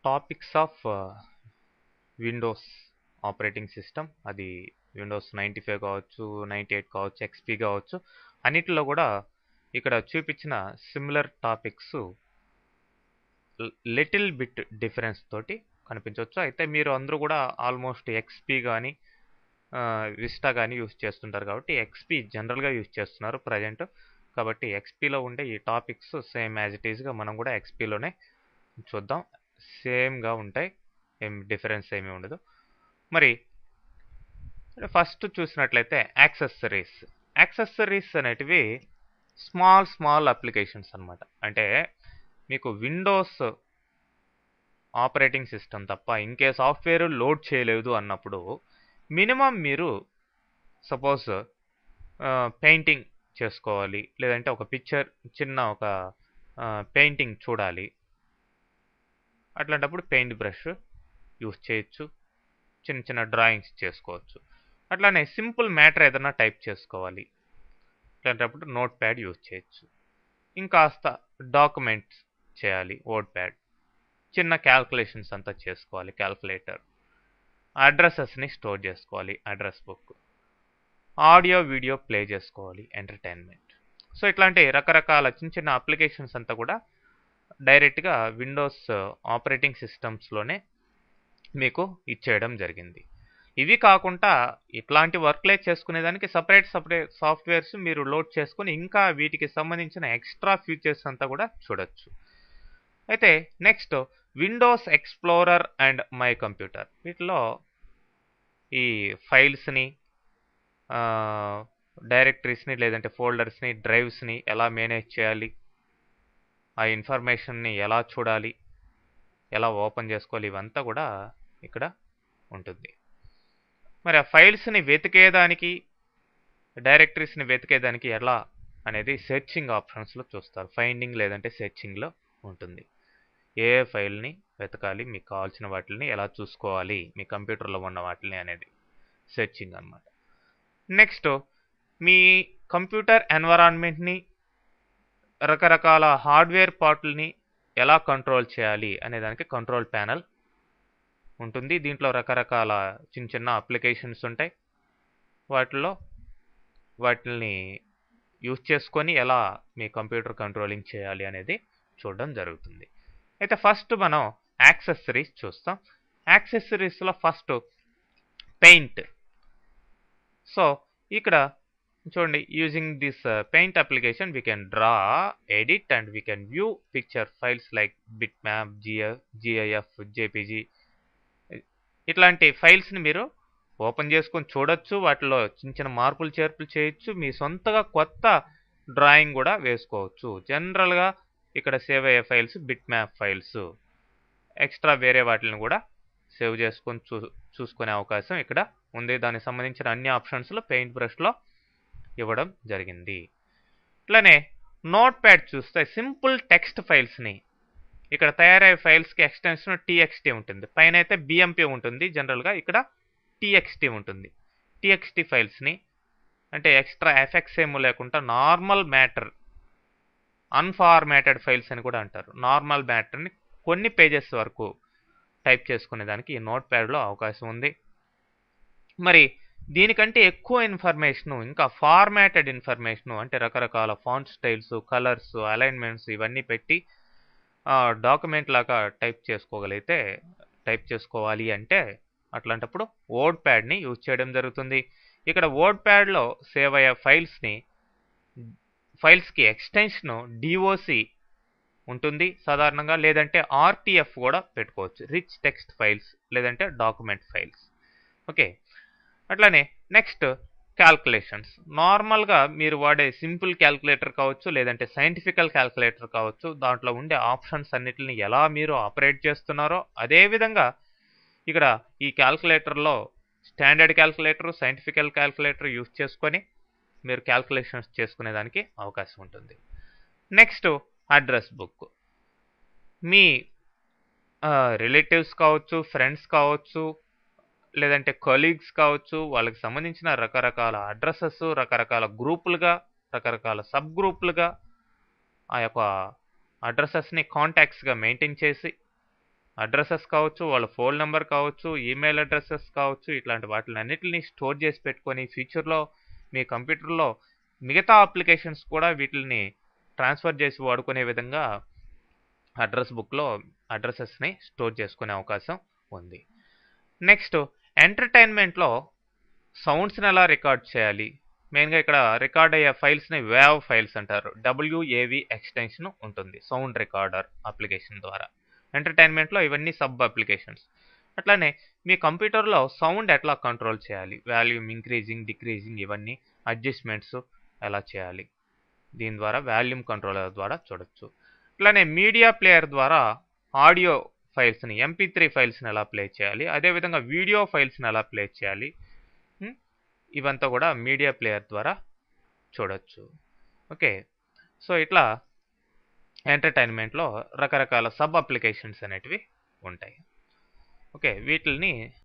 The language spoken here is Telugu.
Topics of Windows operating system. అది విండోస్ 95 కావచ్చు, 98 కావచ్చు, ఎక్స్పీ కావచ్చు. అన్నిటిలో కూడా ఇక్కడ చూపించిన similar topics little bit difference తోటి కనిపించవచ్చు. అయితే మీరు అందరూ కూడా ఆల్మోస్ట్ ఎక్స్పీ కానీ విస్టా కానీ యూస్ చేస్తుంటారు కాబట్టి ఎక్స్పీ జనరల్గా యూస్ చేస్తున్నారు ప్రజెంట్. కాబట్టి ఎక్స్పీలో ఉండే ఈ టాపిక్స్ సేమ్ యాజ్ ఇట్ ఈస్గా మనం కూడా ఎక్స్పీలోనే చూద్దాం. సేమ్గా ఉంటాయి, ఏం డిఫరెన్స్ ఏమీ ఉండదు. మరి ఫస్ట్ చూసినట్లయితే యాక్సెసరీస్ అనేటివి స్మాల్ అప్లికేషన్స్ అనమాట. అంటే మీకు విండోస్ ఆపరేటింగ్ సిస్టమ్ తప్ప ఇంకే సాఫ్ట్వేర్ లోడ్ చేయలేదు అన్నప్పుడు మినిమం మీరు సపోజ్ పెయింటింగ్ చేసుకోవాలి, లేదంటే ఒక పిక్చర్ చిన్న ఒక పెయింటింగ్ చూడాలి. అట్లాంటప్పుడు పెయింట్ బ్రష్ యూస్ చేయొచ్చు, చిన్న చిన్న డ్రాయింగ్స్ చేసుకోవచ్చు. అట్లానే సింపుల్ మ్యాటర్ ఏదైనా టైప్ చేసుకోవాలి, అట్లాంటప్పుడు నోట్ ప్యాడ్ యూస్ చేయొచ్చు. ఇంకాస్త డాక్యుమెంట్స్ చేయాలి, వర్డ్ ప్యాడ్. చిన్న క్యాల్కులేషన్స్ అంతా చేసుకోవాలి, క్యాల్కులేటర్. అడ్రసెస్ని స్టోర్ చేసుకోవాలి, address book. Audio video play చేసుకోవాలి, ఎంటర్టైన్మెంట్. సో ఇట్లాంటి రకరకాల చిన్న చిన్న అప్లికేషన్స్ అంతా కూడా డైరెక్ట్గా విండోస్ ఆపరేటింగ్ సిస్టమ్స్లోనే మీకు ఇచ్చేయడం జరిగింది. ఇవి కాకుండా ఇట్లాంటి వర్క్లే చేసుకునేదానికి సపరేట్ సాఫ్ట్వేర్స్ మీరు లోడ్ చేసుకుని ఇంకా వీటికి సంబంధించిన ఎక్స్ట్రా ఫీచర్స్ అంతా కూడా చూడొచ్చు. అయితే next Windows explorer and my computer. వీటిలో ఈ ఫైల్స్ని, డైరెక్టరీస్ని, లేదంటే ఫోల్డర్స్ని, డ్రైవ్స్ని ఎలా మేనేజ్ చేయాలి, ఆ ఇన్ఫర్మేషన్ని ఎలా చూడాలి, ఎలా ఓపెన్ చేసుకోవాలి, ఇవంతా కూడా ఇక్కడ ఉంటుంది. మరి ఆ ఫైల్స్ని వెతికేదానికి, డైరెక్టరీస్ని వెతికేదానికి ఎలా అనేది సెర్చింగ్ ఆప్షన్స్లో చూస్తారు. ఫైండింగ్ లేదంటే సెర్చింగ్లో ఉంటుంది. ఏ ఫైల్ని వెతకాలి, మీకు కావాల్సిన వాటిని ఎలా చూసుకోవాలి, మీ కంప్యూటర్లో ఉన్న వాటిని అనేది సెర్చింగ్ అన్నమాట. నెక్స్ట్ మీ కంప్యూటర్ ఎన్విరాన్మెంట్ని, రకరకాల హార్డ్వేర్ పార్ట్లని ఎలా కంట్రోల్ చేయాలి అనే దానికి కంట్రోల్ ప్యానల్ ఉంటుంది. దీంట్లో రకరకాల చిన్న చిన్న అప్లికేషన్స్ ఉంటాయి. వాటిని యూజ్ చేసుకొని ఎలా మీ కంప్యూటర్ కంట్రోలింగ్ చేయాలి అనేది చూడడం జరుగుతుంది. అయితే ఫస్ట్ మనం యాక్సెసరీస్ చూస్తాం. యాక్సెసరీస్లో ఫస్ట్ పెయింట్. సో ఇక్కడ చూడండి, using this paint application we can draw, edit and we can view picture files like bit map, GIF, JPG. ఇట్లాంటి ఫైల్స్ని మీరు ఓపెన్ చేసుకొని చూడొచ్చు. వాటిలో చిన్న చిన్న మార్పులు చేర్పులు చేయొచ్చు. మీ సొంతగా కొత్త డ్రాయింగ్ కూడా వేసుకోవచ్చు. జనరల్గా ఇక్కడ సేవ్ అయ్యే files bit map files. Extra వేరే వాటిని కూడా సేవ్ చేసుకొని చూసుకునే అవకాశం ఇక్కడ ఉంది. దానికి సంబంధించిన అన్ని ఆప్షన్స్లో పెయింట్ బ్రష్లో ఇవ్వడం జరిగింది. ఇట్లానే నోట్ ప్యాడ్ చూస్తే సింపుల్ టెక్స్ట్ ఫైల్స్ని, ఇక్కడ తయారయ్యే ఫైల్స్కి ఎక్స్టెన్షన్ టీఎక్స్టీ ఉంటుంది. పైన అయితే బిఎంపీ ఉంటుంది, జనరల్గా ఇక్కడ టీఎక్స్టీ ఉంటుంది. టీఎక్స్టీ ఫైల్స్ని అంటే ఎక్స్ట్రా ఎఫెక్ట్స్ ఏమో లేకుండా నార్మల్ మ్యాటర్, అన్ఫార్మాటెడ్ ఫైల్స్ అని కూడా అంటారు. నార్మల్ మ్యాటర్ని కొన్ని పేజెస్ వరకు టైప్ చేసుకునేదానికి ఈ నోట్ ప్యాడ్లో అవకాశం ఉంది. మరి దీనికంటే ఎక్కువ ఇన్ఫర్మేషను, ఇంకా ఫార్మాటెడ్ ఇన్ఫర్మేషను అంటే రకరకాల ఫాంట్ స్టైల్స్, కలర్స్, అలైన్మెంట్స్ ఇవన్నీ పెట్టి డాక్యుమెంట్ లాగా టైప్ చేసుకోవాలి అంటే అట్లాంటప్పుడు వర్డ్ ప్యాడ్ని యూజ్ చేయడం జరుగుతుంది. ఇక్కడ వర్డ్ ప్యాడ్లో సేవ్ అయ్యే ఫైల్స్కి ఎక్స్టెన్షన్ డిఓసి ఉంటుంది సాధారణంగా, లేదంటే ఆర్టీఎఫ్ కూడా పెట్టుకోవచ్చు, రిచ్ టెక్స్ట్ ఫైల్స్ లేదంటే డాక్యుమెంట్ ఫైల్స్. ఓకే, అట్లానే నెక్స్ట్ క్యాల్కులేషన్స్. నార్మల్గా మీరు వాడే సింపుల్ క్యాల్కులేటర్ కావచ్చు, లేదంటే సైంటిఫికల్ క్యాల్కులేటర్ కావచ్చు, దాంట్లో ఉండే ఆప్షన్స్ అన్నిటిని ఎలా మీరు ఆపరేట్ చేస్తున్నారో అదేవిధంగా ఇక్కడ ఈ క్యాల్కులేటర్లో standard calculator, scientifical calculator use చేసుకొని మీరు క్యాల్కులేషన్స్ చేసుకునేదానికి అవకాశం ఉంటుంది. Next address book. మీ రిలేటివ్స్ కావచ్చు, ఫ్రెండ్స్ కావచ్చు, లేదంటే కొలీగ్స్ కావచ్చు, వాళ్ళకి సంబంధించిన రకరకాల అడ్రసెస్ రకరకాల గ్రూపులుగా, రకరకాల సబ్ గ్రూపులుగా ఆ యొక్క అడ్రసెస్ని కాంటాక్ట్స్గా మెయింటైన్ చేసి అడ్రసెస్ కావచ్చు, వాళ్ళ ఫోన్ నెంబర్ కావచ్చు, ఈమెయిల్ అడ్రసెస్ కావచ్చు, ఇట్లాంటి వాటిని అన్నిటిని స్టోర్ చేసి పెట్టుకొని ఫ్యూచర్లో మీ కంప్యూటర్లో మిగతా అప్లికేషన్స్ కూడా వీటిని ట్రాన్స్ఫర్ చేసి వాడుకునే విధంగా అడ్రస్ బుక్లో అడ్రసెస్ని స్టోర్ చేసుకునే అవకాశం ఉంది. నెక్స్ట్ ఎంటర్టైన్మెంట్లో సౌండ్స్ని ఎలా రికార్డ్ చేయాలి? మెయిన్గా ఇక్కడ రికార్డ్ అయ్యే ఫైల్స్ని వేవ్ ఫైల్స్ అంటారు. WAV ఎక్స్టెన్షన్ ఉంటుంది సౌండ్ రికార్డర్ అప్లికేషన్ ద్వారా. ఎంటర్టైన్మెంట్లో ఇవన్నీ సబ్ అప్లికేషన్స్. అట్లానే మీ కంప్యూటర్లో సౌండ్ ఎట్లా కంట్రోల్ చేయాలి? వాల్యూమ్ ఇంక్రీజింగ్, డిక్రీజింగ్ ఇవన్నీ అడ్జస్ట్మెంట్స్ ఎలా చేయాలి? దీని ద్వారా వాల్యూమ్ కంట్రోలర్ ద్వారా చూడొచ్చు. అట్లానే మీడియా ప్లేయర్ ద్వారా ఆడియో ఫైల్స్ని MP3 ఫైల్స్ని ఎలా ప్లే చేయాలి? అదేవిధంగా వీడియో ఫైల్స్ని ఎలా ప్లే చేయాలి? ఇవంతా కూడా మీడియా ప్లేయర్ ద్వారా చూడొచ్చు. ఓకే, సో ఇట్లా ఎంటర్టైన్మెంట్లో రకరకాల సబ్ అప్లికేషన్స్ అనేటివి ఉంటాయి. ఓకే, వీటిని